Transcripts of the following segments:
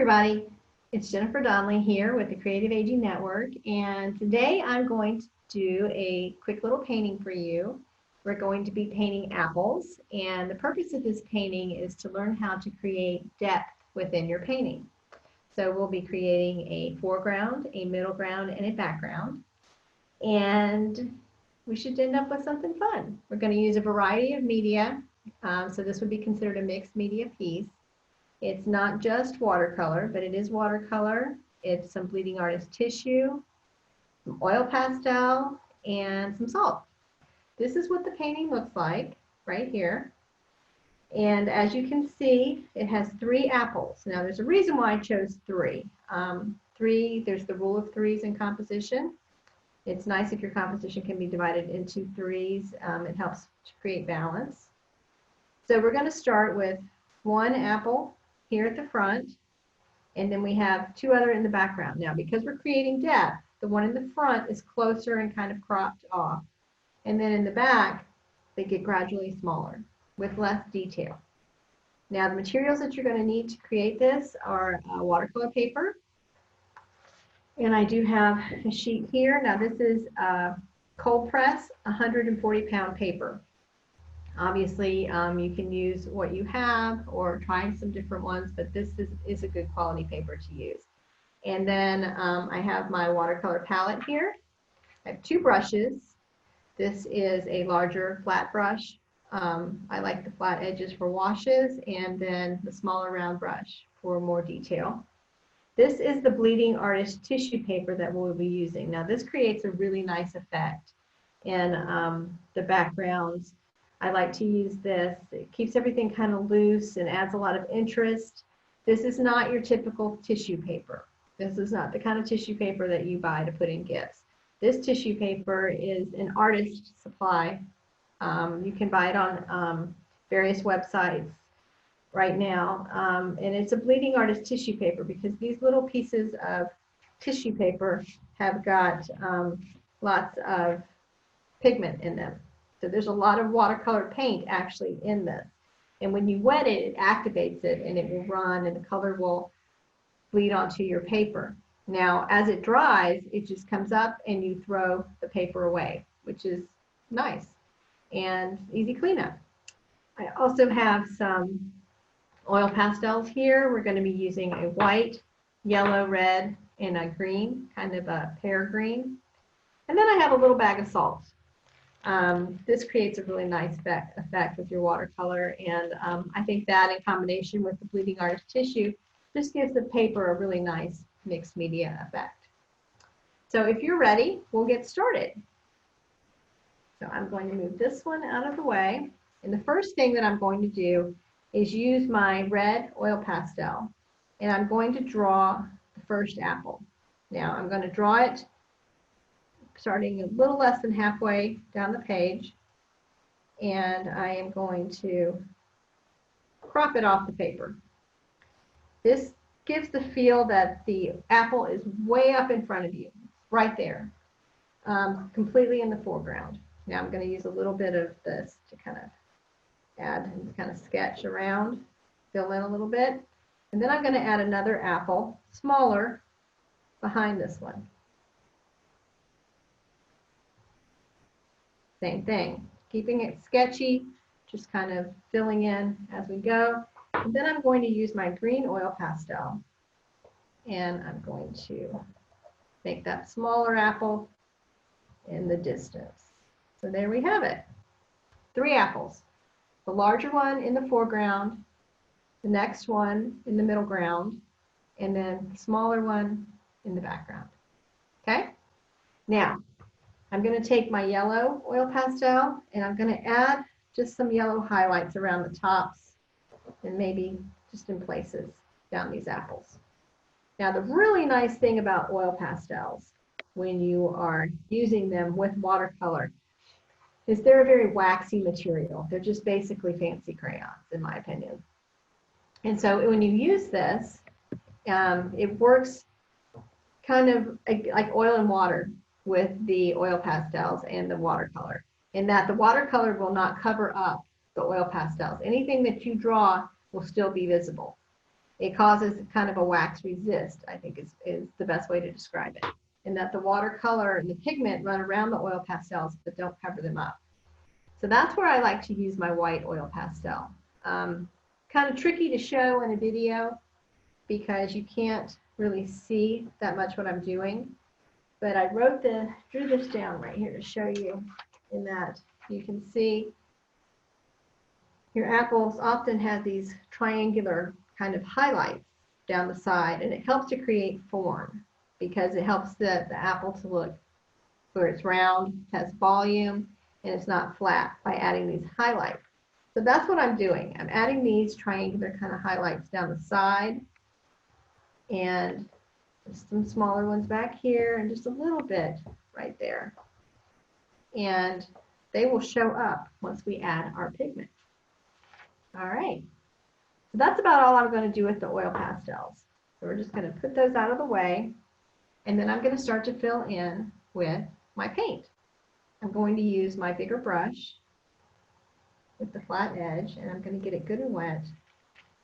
everybody, it's Jennifer Donley here with the Creative Aging Network, and today I'm going to do a quick little painting for you. We're going to be painting apples, and the purpose of this painting is to learn how to create depth within your painting. So we'll be creating a foreground, a middle ground, and a background, and we should end up with something fun. We're going to use a variety of media, so this would be considered a mixed media piece. It's not just watercolor, but it is watercolor. It's some bleeding artist tissue, some oil pastel, and some salt. This is what the painting looks like right here. And as you can see, it has 3 apples. Now there's a reason why I chose 3. There's the rule of 3s in composition. It's nice if your composition can be divided into 3s. It helps to create balance. So we're going to start with 1 apple here at the front, and then we have 2 other in the background. Now, because we're creating depth, the one in the front is closer and kind of cropped off, and then in the back, they get gradually smaller with less detail. Now, the materials that you're going to need to create this are watercolor paper, and I do have a sheet here. Now, this is cold press 140-pound paper. Obviously, you can use what you have or try some different ones, but this is a good quality paper to use. And then I have my watercolor palette here. I have 2 brushes. This is a larger flat brush. I like the flat edges for washes, and then the smaller round brush for more detail. This is the bleeding artist tissue paper that we'll be using. Now this creates a really nice effect in the backgrounds. I like to use this. It keeps everything kind of loose and adds a lot of interest. This is not your typical tissue paper. This is not the kind of tissue paper that you buy to put in gifts. This tissue paper is an artist supply. You can buy it on various websites right now. And it's a bleeding artist tissue paper because these little pieces of tissue paper have got lots of pigment in them. So there's a lot of watercolor paint actually in this. And when you wet it, it activates it and it will run and the color will bleed onto your paper. Now, as it dries, it just comes up and you throw the paper away, which is nice and easy cleanup. I also have some oil pastels here. We're going to be using a white, yellow, red, and a green, kind of a pear green. And then I have a little bag of salt. This creates a really nice effect with your watercolor, and I think that in combination with the bleeding artist tissue just gives the paper a really nice mixed media effect. So if you're ready, we'll get started. So I'm going to move this one out of the way, and the first thing that I'm going to do is use my red oil pastel, and I'm going to draw the first apple. Now I'm going to draw it starting a little less than halfway down the page, and I am going to crop it off the paper. This gives the feel that the apple is way up in front of you, right there, completely in the foreground. Now I'm going to use a little bit of this to kind of add and kind of sketch around, fill in a little bit, and then I'm going to add another apple, smaller, behind this one. Same thing, keeping it sketchy, just kind of filling in as we go. And then I'm going to use my green oil pastel, and I'm going to make that smaller apple in the distance. So there we have it, 3 apples. The larger one in the foreground, the next one in the middle ground, and then the smaller one in the background. Okay? Now, I'm going to take my yellow oil pastel and I'm going to add just some yellow highlights around the tops and maybe just in places down these apples. Now, the really nice thing about oil pastels when you are using them with watercolor is they're a very waxy material. They're just basically fancy crayons, in my opinion. And so when you use this, it works kind of like oil and water with the oil pastels and the watercolor, in that the watercolor will not cover up the oil pastels. Anything that you draw will still be visible. It causes kind of a wax resist, I think is the best way to describe it. And that the watercolor and the pigment run around the oil pastels but don't cover them up. So that's where I like to use my white oil pastel. Kind of tricky to show in a video because you can't really see that much what I'm doing. But I drew this down right here to show you in that you can see your apples often have these triangular kind of highlights down the side, and it helps to create form because it helps the apple to look where it's round, has volume, and it's not flat by adding these highlights. So that's what I'm doing. I'm adding these triangular kind of highlights down the side and just some smaller ones back here and just a little bit right there. And they will show up once we add our pigment. All right, so that's about all I'm going to do with the oil pastels. So we're just going to put those out of the way, and then I'm going to start to fill in with my paint. I'm going to use my bigger brush with the flat edge, and I'm going to get it good and wet,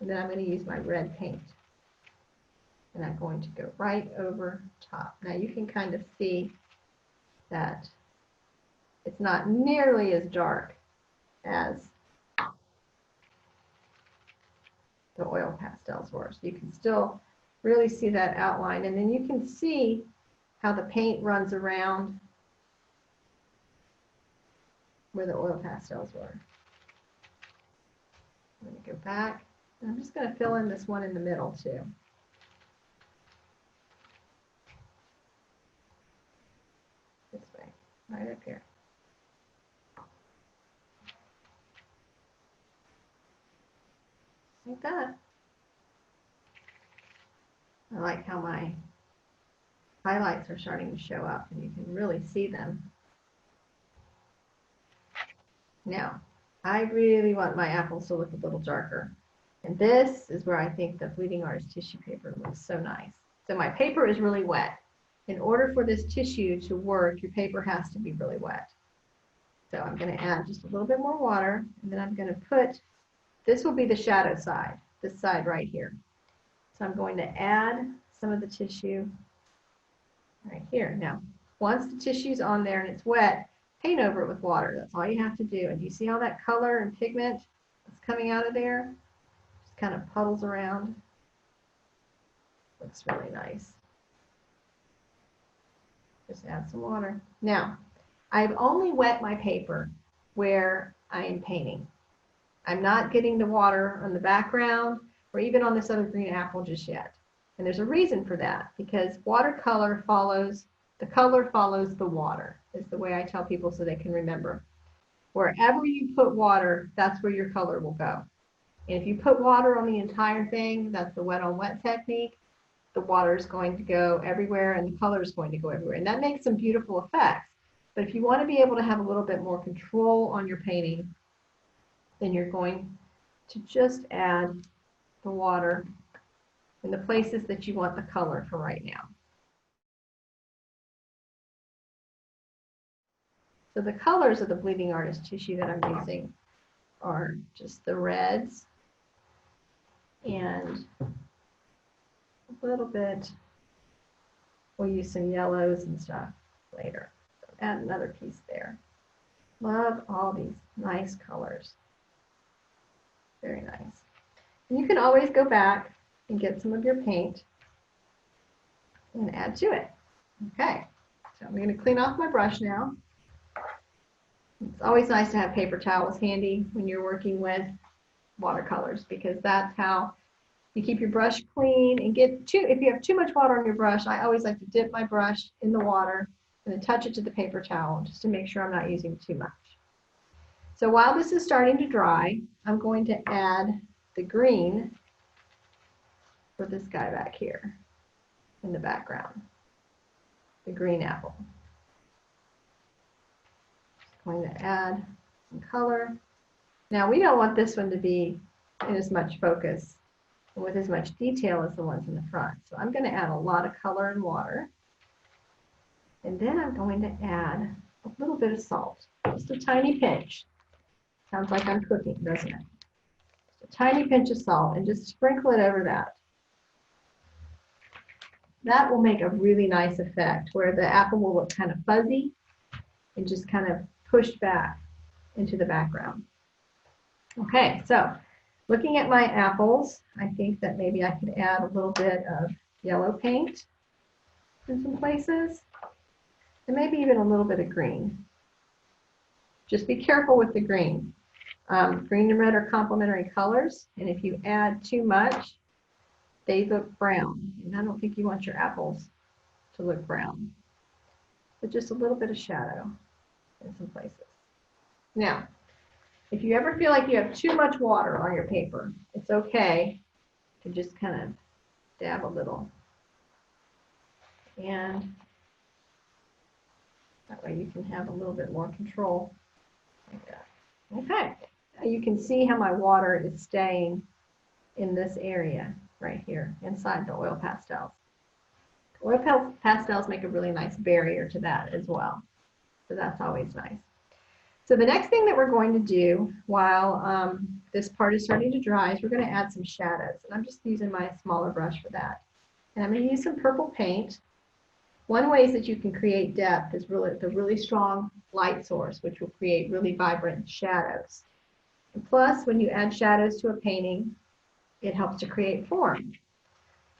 and then I'm going to use my red paint. And I'm going to go right over top. Now you can kind of see that it's not nearly as dark as the oil pastels were. So you can still really see that outline, and then you can see how the paint runs around where the oil pastels were. I'm going to go back, and I'm just going to fill in this one in the middle too. This way, right up here. Like that. I like how my highlights are starting to show up, and you can really see them. Now, I really want my apples to look a little darker. And this is where I think the Bleeding Artist tissue paper looks so nice. So my paper is really wet. In order for this tissue to work, your paper has to be really wet. So I'm going to add just a little bit more water, and then I'm going to put, this will be the shadow side, this side right here. So I'm going to add some of the tissue right here. Now, once the tissue's on there and it's wet, paint over it with water. That's all you have to do. And you see how that color and pigment is coming out of there? Just kind of puddles around. Looks really nice. Just add some water. Now, I've only wet my paper where I am painting. I'm not getting the water on the background or even on this other green apple just yet. And there's a reason for that, because watercolor follows, the color follows the water, is the way I tell people so they can remember. Wherever you put water, that's where your color will go. And if you put water on the entire thing, that's the wet on wet technique, the water is going to go everywhere and the color is going to go everywhere. And that makes some beautiful effects. But if you want to be able to have a little bit more control on your painting, then you're going to just add the water in the places that you want the color for right now. So the colors of the Bleeding Artist tissue that I'm using are just the reds and a little bit, we'll use some yellows and stuff later. So add another piece there. Love all these nice colors. Very nice. And you can always go back and get some of your paint and add to it. Okay, so I'm going to clean off my brush now. It's always nice to have paper towels handy when you're working with watercolors, because that's how you keep your brush clean and if you have too much water on your brush, I always like to dip my brush in the water and then touch it to the paper towel just to make sure I'm not using too much. So while this is starting to dry, I'm going to add the green for this guy back here in the background, the green apple. Just going to add some color. Now we don't want this one to be in as much focus and with as much detail as the ones in the front. So I'm going to add a lot of color and water. And then I'm going to add a little bit of salt, just a tiny pinch. Sounds like I'm cooking, doesn't it? Just a tiny pinch of salt, and just sprinkle it over that. that will make a really nice effect where the apple will look kind of fuzzy and just kind of pushed back into the background. Okay, so looking at my apples, I think that maybe I could add a little bit of yellow paint in some places, and maybe even a little bit of green. Just be careful with the green. Green and red are complementary colors, and if you add too much, they look brown, and I don't think you want your apples to look brown. But just a little bit of shadow in some places. Now, if you ever feel like you have too much water on your paper, it's okay to just kind of dab a little. And that way you can have a little bit more control like that. Okay, now you can see how my water is staying in this area right here inside the oil pastels. Oil pastels make a really nice barrier to that as well. So that's always nice. So the next thing that we're going to do while this part is starting to dry is we're going to add some shadows. And I'm just using my smaller brush for that. And I'm going to use some purple paint. One way that you can create depth is the really strong light source, which will create really vibrant shadows. And plus, when you add shadows to a painting, it helps to create form.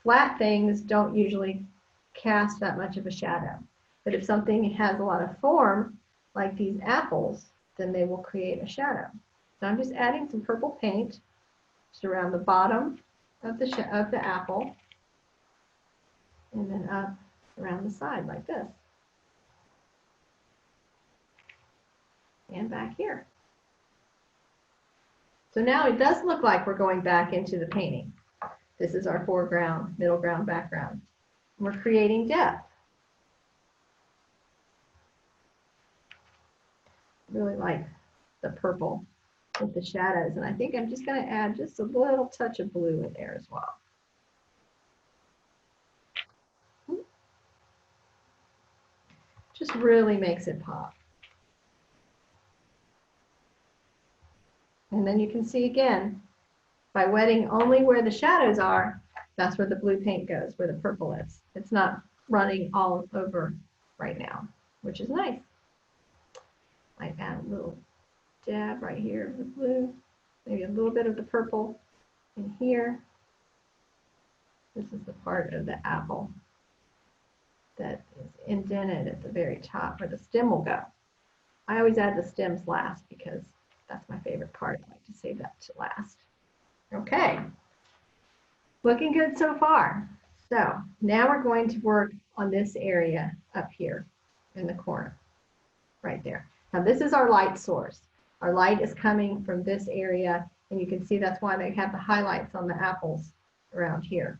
Flat things don't usually cast that much of a shadow. But if something has a lot of form, like these apples, then they will create a shadow. So I'm just adding some purple paint just around the bottom of the apple, and then up around the side like this. And back here. So now it does look like we're going back into the painting. This is our foreground, middle ground, background. We're creating depth. Really like the purple with the shadows, and I think I'm just going to add just a little touch of blue in there as well. Just really makes it pop. And then you can see again, by wetting only where the shadows are, that's where the blue paint goes, where the purple is. It's not running all over right now, which is nice. Might add a little dab right here with blue, maybe a little bit of the purple in here. This is the part of the apple that is indented at the very top where the stem will go. I always add the stems last because that's my favorite part. I like to save that to last. Okay, looking good so far. So now we're going to work on this area up here in the corner, right there. Now this is our light source. Our light is coming from this area, and you can see that's why they have the highlights on the apples around here.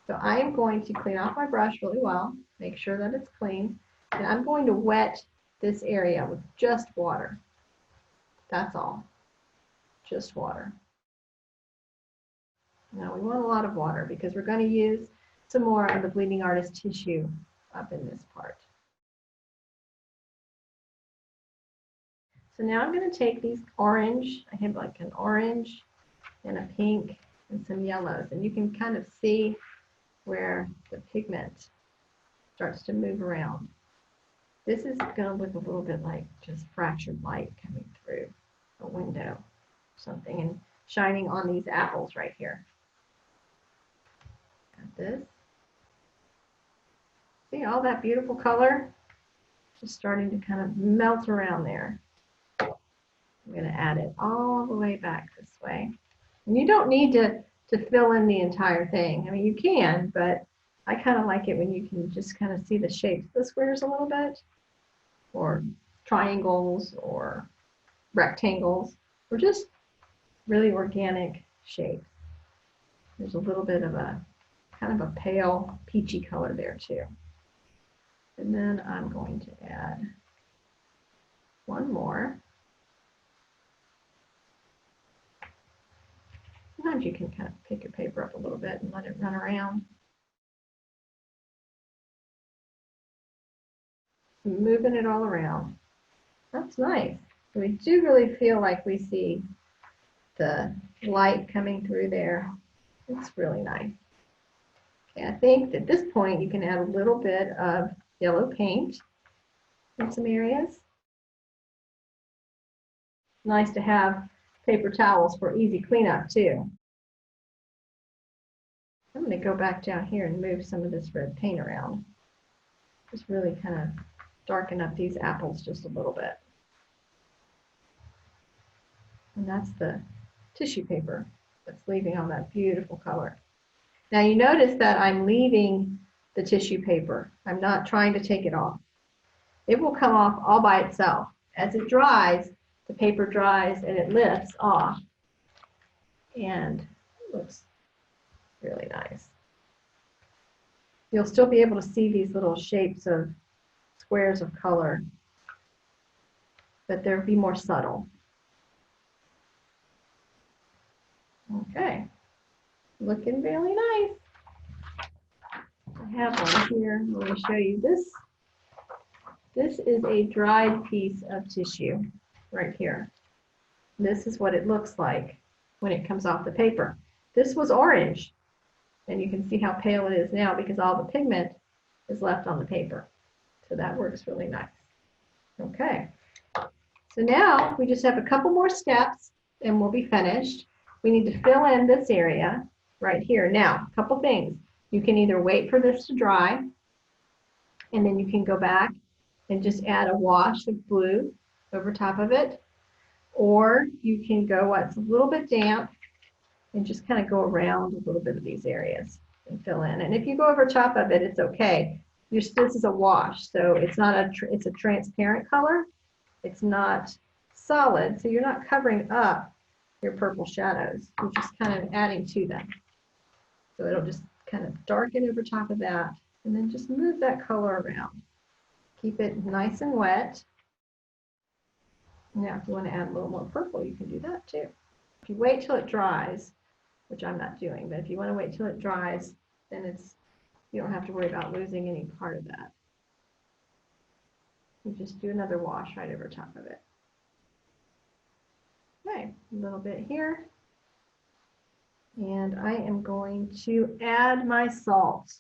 So I am going to clean off my brush really well, make sure that it's clean, and I'm going to wet this area with just water. That's all, just water. Now we want a lot of water because we're going to use some more of the Bleeding Artist tissue up in this part. So now I'm going to take these orange, I have like an orange and a pink and some yellows, and you can kind of see where the pigment starts to move around. This is going to look a little bit like just fractured light coming through a window or something and shining on these apples right here. Got this. See all that beautiful color? Just starting to kind of melt around there. I'm going to add it all the way back this way. And you don't need to fill in the entire thing. I mean, you can, but I kind of like it when you can just kind of see the shapes of the squares a little bit, or triangles, or rectangles, or just really organic shapes. There's a little bit of a kind of a pale peachy color there too. And then I'm going to add one more. Sometimes you can kind of pick your paper up a little bit and let it run around. Moving it all around. That's nice. We do really feel like we see the light coming through there. It's really nice. And I think at this point you can add a little bit of yellow paint in some areas. Nice to have paper towels for easy cleanup too. I'm going to go back down here and move some of this red paint around. Just really kind of darken up these apples just a little bit. And that's the tissue paper that's leaving on that beautiful color. Now you notice that I'm leaving the tissue paper. I'm not trying to take it off. It will come off all by itself. As it dries, the paper dries and it lifts off. And it looks really nice. You'll still be able to see these little shapes of squares of color, but they'll be more subtle. Okay, looking really nice. I have one here. I'm going to show you this. This is a dried piece of tissue right here. This is what it looks like when it comes off the paper. This was orange, and you can see how pale it is now because all the pigment is left on the paper. So that works really nice. Okay, so now we just have a couple more steps and we'll be finished. We need to fill in this area right here. Now, a couple things. You can either wait for this to dry, and then you can go back and just add a wash of blue over top of it, or you can go what's a little bit damp and just kind of go around a little bit of these areas and fill in. And if you go over top of it, it's okay. This is a wash, so it's not it's a transparent color. It's not solid, so you're not covering up your purple shadows. You're just kind of adding to them. So it'll just kind of darken over top of that, and then just move that color around. Keep it nice and wet. Now, if you want to add a little more purple, you can do that too. If you wait till it dries, which I'm not doing, but if you want to wait till it dries, then you don't have to worry about losing any part of that. You just do another wash right over top of it. Okay, a little bit here. And I am going to add my salt.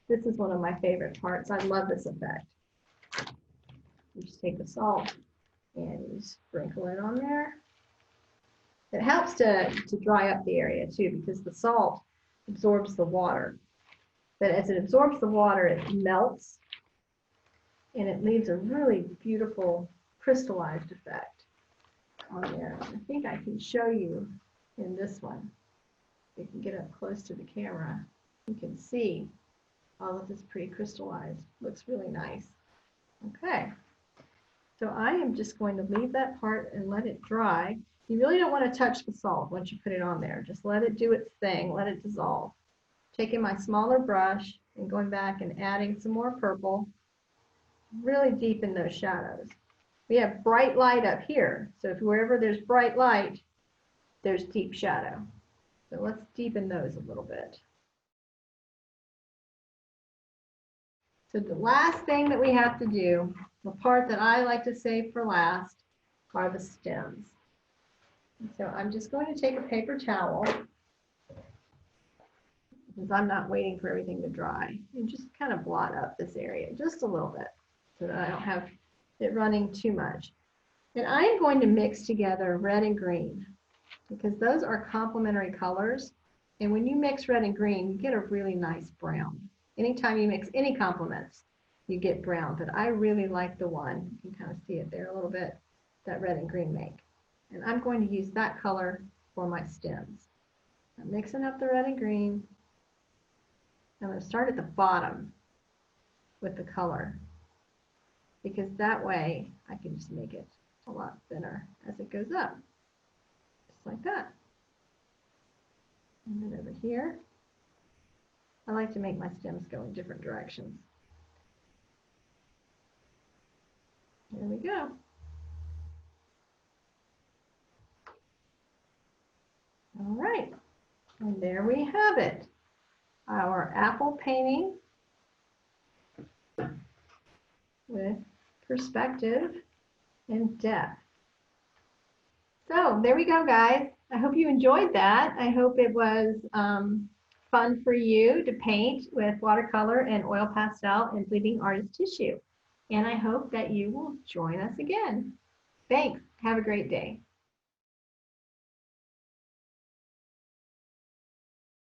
This is one of my favorite parts. I love this effect. You just take the salt and you sprinkle it on there. It helps to dry up the area too, because the salt absorbs the water. But as it absorbs the water, it melts and it leaves a really beautiful crystallized effect on there. I think I can show you in this one. If you can get up close to the camera, you can see all of this pretty crystallized. Looks really nice. Okay, so I am just going to leave that part and let it dry. You really don't want to touch the salt once you put it on there. Just let it do its thing, let it dissolve. Taking my smaller brush and going back and adding some more purple, really deepen those shadows. We have bright light up here, so if wherever there's bright light, there's deep shadow. So let's deepen those a little bit. So the last thing that we have to do, the part that I like to save for last, are the stems. So I'm just going to take a paper towel, because I'm not waiting for everything to dry, and just kind of blot up this area just a little bit so that I don't have it running too much. And I am going to mix together red and green, because those are complementary colors. And when you mix red and green, you get a really nice brown. Anytime you mix any complements, you get brown. But I really like the one, you can kind of see it there a little bit, that red and green make. And I'm going to use that color for my stems. I'm mixing up the red and green. I'm going to start at the bottom with the color, because that way I can just make it a lot thinner as it goes up, just like that. And then over here, I like to make my stems go in different directions. There we go. All right, and there we have it. Our apple painting with perspective and depth. So there we go, guys. I hope you enjoyed that. I hope it was fun for you to paint with watercolor and oil pastel and bleeding artist tissue. And I hope that you will join us again. Thanks. Have a great day.